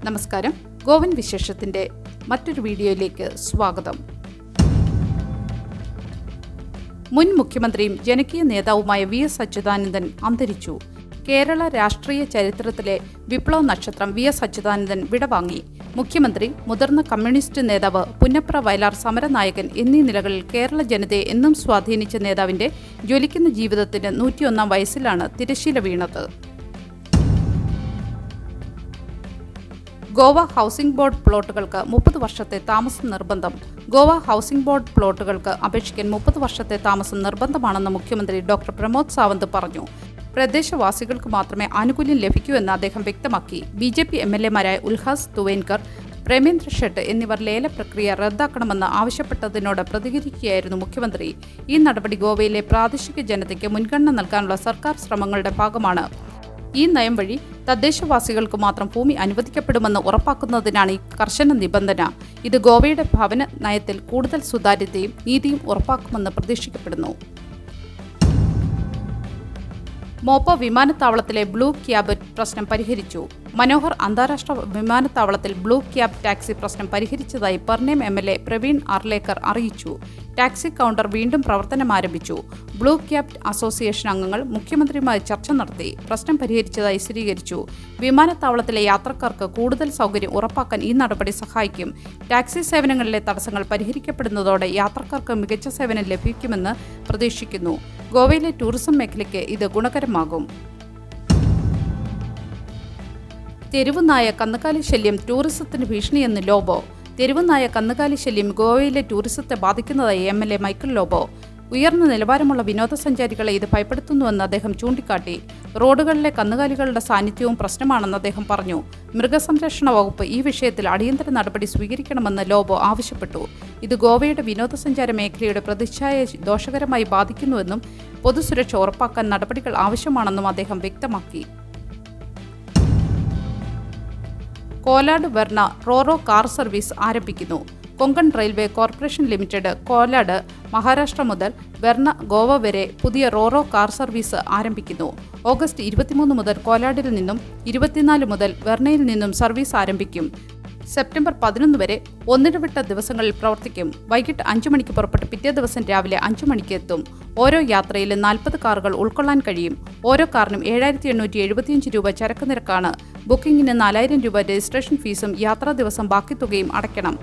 നമസ്കാരം. ഗോവൻ വിശേഷത്തിന്റെ മറ്റൊരു വീഡിയോയിലേക്ക് സ്വാഗതം. മുൻ മുഖ്യമന്ത്രിയും ജനകീയ നേതാവുമായ VS അച്യുതാനന്ദൻ അന്തരിച്ചു. കേരള രാഷ്ട്രീയ ചരിത്രത്തിലെ വിപ്ലവ നക്ഷത്രം VS അച്യുതാനന്ദൻ വിടവാങ്ങി. മുഖ്യമന്ത്രി, മുതിർന്ന കമ്മ്യൂണിസ്റ്റ് നേതാവ്, പുന്നപ്ര വയലാർ സമരനായകൻ എന്നീ നിലകളിൽ കേരള ജനതയെ എന്നും സ്വാധീനിച്ച നേതാവിന്റെ ജ്വലിക്കുന്ന ജീവിതത്തിന്റെ 101ാം വയസ്സിലാണ് തിരശ്ശീല വീണത്. ഗോവ ഹൗസിംഗ് ബോർഡ് പ്ലോട്ടുകൾക്ക് 30 വർഷത്തെ താമസം നിർബന്ധം. ഗോവ ഹൗസിംഗ് ബോർഡ് പ്ലോട്ടുകൾക്ക് അപേക്ഷിക്കാൻ 30 വർഷത്തെ താമസം നിർബന്ധമാണെന്ന് മുഖ്യമന്ത്രി ഡോക്ടർ പ്രമോദ് സാവന്ത് പറഞ്ഞു. പ്രദേശവാസികൾക്ക് മാത്രമേ ആനുകൂല്യം ലഭിക്കൂ എന്ന് അദ്ദേഹം വ്യക്തമാക്കി. BJP MLA-മാരായ ഉൽഹാസ് തുവേൻകർ, പ്രേമേന്ദ്ര ഷെട്ട് എന്നിവർ ലേല പ്രക്രിയ റദ്ദാക്കണമെന്ന് ആവശ്യപ്പെട്ടതിനോട് പ്രതികരിക്കുകയായിരുന്നു മുഖ്യമന്ത്രി. ഈ നടപടി ഗോവയിലെ പ്രാദേശിക ജനതയ്ക്ക് മുൻഗണന നൽകാനുള്ള സർക്കാർ ശ്രമങ്ങളുടെ ഭാഗമാണ്. ഈ നയം വഴി തദ്ദേശവാസികൾക്ക് മാത്രം ഭൂമി അനുവദിക്കപ്പെടുമെന്ന് ഉറപ്പാക്കുന്നതിനാണ് ഈ കർശന നിബന്ധന. ഇത് ഗോവയുടെ ഭവന നയത്തിൽ കൂടുതൽ സുതാര്യതയും നീതിയും ഉറപ്പാക്കുമെന്ന് പ്രതീക്ഷിക്കപ്പെടുന്നു. മോപ്പ വിമാനത്താവളത്തിലെ ബ്ലൂ ക്യാബ് പ്രശ്നം പരിഹരിച്ചു. മനോഹർ അന്താരാഷ്ട്ര വിമാനത്താവളത്തിൽ ബ്ലൂ ക്യാബ് ടാക്സി പ്രശ്നം പരിഹരിച്ചതായി പെർനേം MLA പ്രവീൺ ആർലേക്കർ അറിയിച്ചു. ടാക്സി കൗണ്ടർ വീണ്ടും പ്രവർത്തനം ആരംഭിച്ചു. ബ്ലൂ ക്യാബ് അസോസിയേഷൻ അംഗങ്ങൾ മുഖ്യമന്ത്രിയുമായി ചർച്ച നടത്തി പ്രശ്നം പരിഹരിച്ചതായി സ്ഥിരീകരിച്ചു. വിമാനത്താവളത്തിലെ യാത്രക്കാർക്ക് കൂടുതൽ സൗകര്യം ഉറപ്പാക്കാൻ ഈ നടപടി സഹായിക്കും. ടാക്സി സേവനങ്ങളിലെ തടസ്സങ്ങൾ പരിഹരിക്കപ്പെടുന്നതോടെ യാത്രക്കാർക്ക് മികച്ച സേവനം ലഭിക്കുമെന്ന് പ്രതീക്ഷിക്കുന്നു. ഗോവയിലെ ടൂറിസം മേഖലയ്ക്ക് ഇത് ഗുണകരമാകും. തെരുവുനായ കന്നുകാലി ശല്യം ടൂറിസത്തിന് ഭീഷണിയെന്ന് ലോബോ. തെരുവുനായ കന്നുകാലി ശല്യം ഗോവയിലെ ടൂറിസത്തെ ബാധിക്കുന്നതായി MLA മൈക്കിൾ ലോബോ. ഉയർന്ന നിലവാരമുള്ള വിനോദസഞ്ചാരികളെ ഇത് ഭയപ്പെടുത്തുന്നുവെന്ന് അദ്ദേഹം ചൂണ്ടിക്കാട്ടി. റോഡുകളിലെ കന്നുകാലികളുടെ സാന്നിധ്യവും പ്രശ്നമാണെന്ന് അദ്ദേഹം പറഞ്ഞു. മൃഗസംരക്ഷണ വകുപ്പ് ഈ വിഷയത്തിൽ അടിയന്തര നടപടി സ്വീകരിക്കണമെന്ന് ലോബോ ആവശ്യപ്പെട്ടു. ഇത് ഗോവയുടെ വിനോദസഞ്ചാര മേഖലയുടെ പ്രതിച്ഛായയെ ദോഷകരമായി ബാധിക്കുന്നുവെന്നും പൊതുസുരക്ഷ ഉറപ്പാക്കാൻ നടപടികൾ ആവശ്യമാണെന്നും അദ്ദേഹം വ്യക്തമാക്കി. Kolad Verna roro car service ആരംഭിക്കുന്നു. Konkan railway corporation limited Kolad, Maharashtra മുതൽ വെർണ, ഗോവ വരെ പുതിയ റോറോ കാർ സർവീസ് ആരംഭിക്കുന്നു. ഓഗസ്റ്റ് 23 മുതൽ കോലാടിൽ നിന്നും 24 മുതൽ വെർണയിൽ നിന്നും സർവീസ് ആരംഭിക്കും. സെപ്റ്റംബർ 11 വരെ ഒന്നിടവിട്ട ദിവസങ്ങളിൽ പ്രവർത്തിക്കും. വൈകിട്ട് 5 മണിക്ക് പുറപ്പെട്ട് പിറ്റേ ദിവസം രാവിലെ 5 മണിക്ക് എത്തും. ഓരോ യാത്രയിലും 40 കാറുകൾ ഉൾക്കൊള്ളാൻ കഴിയും. ഓരോ കാറിനും 7,875 രൂപ ചരക്ക് നിരക്കാണ്. ബുക്കിംഗിന് 4,000 രൂപ രജിസ്ട്രേഷൻ ഫീസും യാത്രാ ദിവസം ബാക്കി തുകയും അടയ്ക്കണം.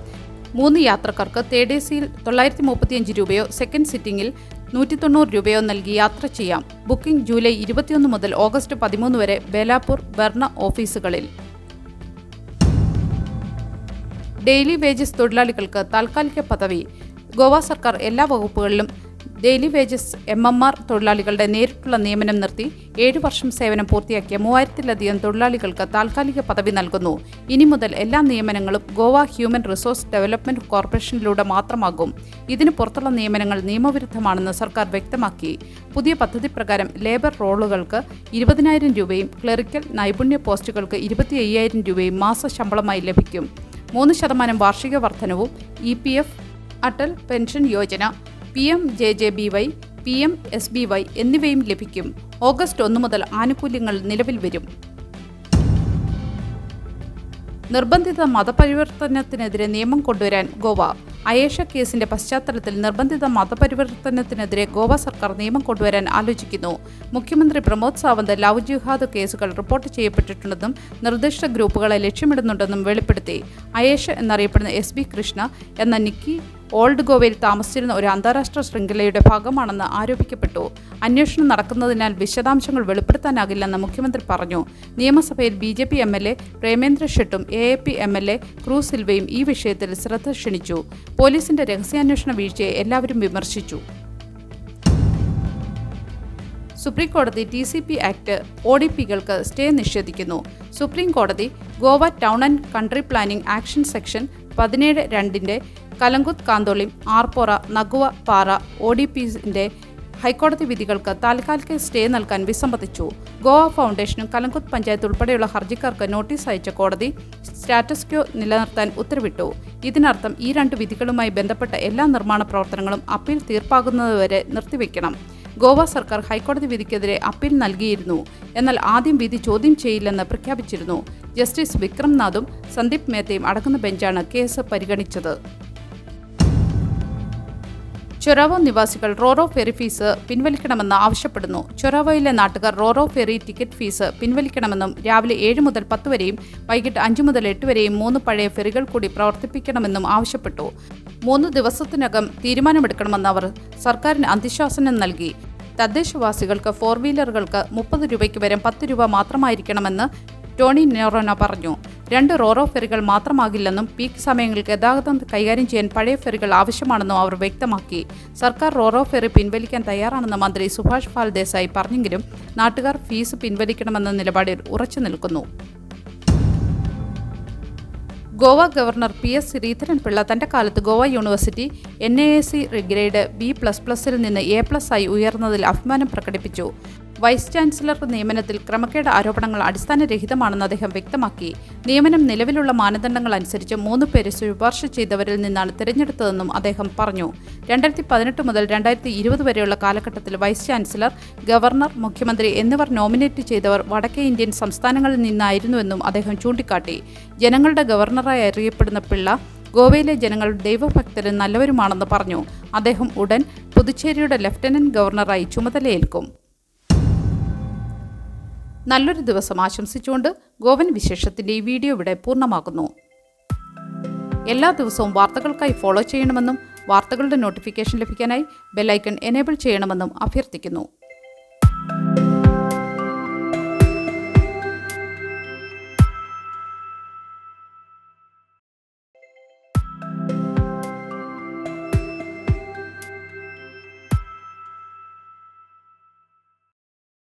3 യാത്രക്കാർക്ക് തേർഡ് AC-യിൽ 935 രൂപയോ സെക്കൻഡ് സിറ്റിംഗിൽ 190 രൂപയോ നൽകി യാത്ര ചെയ്യാം. ബുക്കിംഗ് ജൂലൈ 21 മുതൽ ഓഗസ്റ്റ് 13 വരെ ബേലാപൂർ, വെർണ ഓഫീസുകളിൽ. ഡെയിലി വേജസ് തൊഴിലാളികൾക്ക് താൽക്കാലിക പദവി. ഗോവ സർക്കാർ എല്ലാ വകുപ്പുകളിലും ഡെയിലി വേജസ് MMR തൊഴിലാളികളുടെ നേരിട്ടുള്ള നിയമനം നിർത്തി 7 വർഷം സേവനം പൂർത്തിയാക്കിയ 3000-ലധികം തൊഴിലാളികൾക്ക് താൽക്കാലിക പദവി നൽകുന്നു. ഇനി മുതൽ എല്ലാ നിയമനങ്ങളും ഗോവ ഹ്യൂമൻ റിസോഴ്സ് ഡെവലപ്മെന്റ് കോർപ്പറേഷനിലൂടെ മാത്രമാകും. ഇതിനു പുറത്തുള്ള നിയമനങ്ങൾ നിയമവിരുദ്ധമാണെന്ന് സർക്കാർ വ്യക്തമാക്കി. പുതിയ പദ്ധതി പ്രകാരം ലേബർ റോളുകൾക്ക് 20,000 രൂപയും ക്ലറിക്കൽ നൈപുണ്യ പോസ്റ്റുകൾക്ക് 25,000 രൂപയും മാസ ശമ്പളമായി ലഭിക്കും. 3% വാർഷിക വർധനവും EPF, Atal pension Yojana, PMJJBY, PMSBY എന്നിവയും ലഭിക്കും. ഓഗസ്റ്റ് 1 മുതൽ ആനുകൂല്യങ്ങൾ നിലവിൽ വരും. നിർബന്ധിത മതപരിവർത്തനത്തിനെതിരെ നിയമം കൊണ്ടുവരാൻ ഗോവ. അയേഷ കേസിന്റെ പശ്ചാത്തലത്തിൽ നിർബന്ധിത മതപരിവർത്തനത്തിനെതിരെ ഗോവ സർക്കാർ നിയമം കൊണ്ടുവരാൻ ആലോചിക്കുന്നു. മുഖ്യമന്ത്രി പ്രമോദ് സാവന്ത് ലവ് ജിഹാദ് കേസുകൾ റിപ്പോർട്ട് ചെയ്യപ്പെട്ടിട്ടുണ്ടെന്നും നിർദ്ദിഷ്ട ഗ്രൂപ്പുകളെ ലക്ഷ്യമിടുന്നുണ്ടെന്നും വെളിപ്പെടുത്തി. അയേഷ എന്നറിയപ്പെടുന്ന SB കൃഷ്ണ എന്ന നിക്കി ഓൾഡ് ഗോവയിൽ താമസിച്ചിരുന്ന ഒരു അന്താരാഷ്ട്ര ശൃംഖലയുടെ ഭാഗമാണെന്ന് ആരോപിക്കപ്പെട്ടു. അന്വേഷണം നടക്കുന്നതിനാൽ വിശദാംശങ്ങൾ വെളിപ്പെടുത്താനാകില്ലെന്ന് മുഖ്യമന്ത്രി പറഞ്ഞു. നിയമസഭയിൽ BJP MLA പ്രേമേന്ദ്ര ഷെട്ടും AAP MLA ക്രൂസ് സിൽവയും ഈ വിഷയത്തിൽ ശ്രദ്ധ ക്ഷണിച്ചു. പോലീസിന്റെ രഹസ്യാന്വേഷണ വീഴ്ചയെ എല്ലാവരും വിമർശിച്ചു. സുപ്രീം കോടതി TCP ആക്ട് ODPകൾക്ക് സ്റ്റേ നിഷേധിക്കുന്നു. സുപ്രീം കോടതി Goa town and country planning action section 17(2)ന്റെ കലങ്കുത്ത്, കാന്തോളിം, ആർപ്പോറ, നഗുവ, പാറ ODPന്റെ ഹൈക്കോടതി വിധികൾക്ക് താൽക്കാലിക സ്റ്റേ നൽകാൻ വിസമ്മതിച്ചു. ഗോവ ഫൗണ്ടേഷനും കലങ്കുത്ത് പഞ്ചായത്ത് ഉൾപ്പെടെയുള്ള ഹർജിക്കാർക്ക് നോട്ടീസ് അയച്ച കോടതി സ്റ്റാറ്റസ് ക്വോ നിലനിർത്താൻ ഉത്തരവിട്ടു. ഇതിനർത്ഥം ഈ 2 വിധികളുമായി ബന്ധപ്പെട്ട എല്ലാ നിർമ്മാണ പ്രവർത്തനങ്ങളും അപ്പീൽ തീർപ്പാകുന്നതുവരെ നിർത്തിവെക്കണം. ഗോവ സർക്കാർ ഹൈക്കോടതി വിധിക്കെതിരെ അപ്പീൽ നൽകിയിരുന്നു. എന്നാൽ ആദ്യം വിധി ചോദ്യം ചെയ്യില്ലെന്ന് പ്രഖ്യാപിച്ചിരുന്നു. ജസ്റ്റിസ് വിക്രംനാഥും സന്ദീപ് മേത്തയും അടങ്ങുന്ന ബെഞ്ചാണ് കേസ് പരിഗണിച്ചത്. ചൊരാവോ നിവാസികൾ റോറോ ഫെറി ഫീസ് പിൻവലിക്കണമെന്ന് ആവശ്യപ്പെടുന്നു. ചൊരാവോയിലെ നാട്ടുകാർ റോറോ ഫെറി ടിക്കറ്റ് ഫീസ് പിൻവലിക്കണമെന്നും രാവിലെ 7 മുതൽ 10 വരെയും വൈകിട്ട് 5 മുതൽ 8 വരെയും 3 പഴയ ഫെറികൾ കൂടി പ്രവർത്തിപ്പിക്കണമെന്നും ആവശ്യപ്പെട്ടു. 3 ദിവസത്തിനകം തീരുമാനമെടുക്കണമെന്ന് അവർ സർക്കാരിന് അന്ത്യശാസനം നൽകി. തദ്ദേശവാസികൾക്ക് 4 വീലറുകൾക്ക് 30 രൂപയ്ക്ക് വരെ 10 രൂപ മാത്രമായിരിക്കണമെന്ന് ടോണി നെറോന പറഞ്ഞു. 2 റോറോ ഫെറികൾ മാത്രമാകില്ലെന്നും പീക്ക് സമയങ്ങളിൽ ഗതാഗതം കൈകാര്യം ചെയ്യാൻ പഴയ ഫെറികൾ ആവശ്യമാണെന്നും അവർ വ്യക്തമാക്കി. സർക്കാർ റോറോ ഫെറി പിൻവലിക്കാൻ തയ്യാറാണെന്ന് മന്ത്രി സുഭാഷ് ദേശായി പറഞ്ഞെങ്കിലും നാട്ടുകാർ ഫീസ് പിൻവലിക്കണമെന്ന നിലപാടിൽ ഉറച്ചു നിൽക്കുന്നു. ഗോവ ഗവർണർ PS ശ്രീധരൻപിള്ള തന്റെ കാലത്ത് ഗോവ യൂണിവേഴ്സിറ്റി NAAC ഗ്രേഡ് B++ൽ നിന്ന് A+ ആയി ഉയർന്നതിൽ അഭിമാനം പ്രകടിപ്പിച്ചു. വൈസ് ചാൻസലർ നിയമനത്തിൽ ക്രമക്കേട് ആരോപണങ്ങൾ അടിസ്ഥാനരഹിതമാണെന്ന് അദ്ദേഹം വ്യക്തമാക്കി. നിയമനം നിലവിലുള്ള മാനദണ്ഡങ്ങൾ അനുസരിച്ച് 3 പേരെ ശുപാർശ ചെയ്തവരിൽ നിന്നാണ് തിരഞ്ഞെടുത്തതെന്നും അദ്ദേഹം പറഞ്ഞു. 2018 മുതൽ 2020 വരെയുള്ള കാലഘട്ടത്തിൽ വൈസ് ചാൻസലർ, ഗവർണർ, മുഖ്യമന്ത്രി എന്നിവർ നോമിനേറ്റ് ചെയ്തവർ വടക്കേ ഇന്ത്യൻ സംസ്ഥാനങ്ങളിൽ നിന്നായിരുന്നുവെന്നും അദ്ദേഹം ചൂണ്ടിക്കാട്ടി. ജനങ്ങളുടെ ഗവർണറായി അറിയപ്പെടുന്ന പിള്ള ഗോവയിലെ ജനങ്ങൾ ദൈവഭക്തരും നല്ലവരുമാണെന്ന് പറഞ്ഞു. അദ്ദേഹം ഉടൻ പുതുച്ചേരിയുടെ ലഫ്റ്റനന്റ് ഗവർണറായി ചുമതലയേൽക്കും. നല്ലൊരു ദിവസം ആശംസിച്ചുകൊണ്ട് ഗോവൻ വിശേഷത്തിൻ്റെ ഈ വീഡിയോ ഇവിടെ പൂർണ്ണമാകുന്നു. എല്ലാ ദിവസവും വാർത്തകൾക്കായി ഫോളോ ചെയ്യണമെന്നും വാർത്തകളുടെ നോട്ടിഫിക്കേഷൻ ലഭിക്കാനായി ബെല്ലൈക്കൺ എനേബിൾ ചെയ്യണമെന്നും അഭ്യർത്ഥിക്കുന്നു.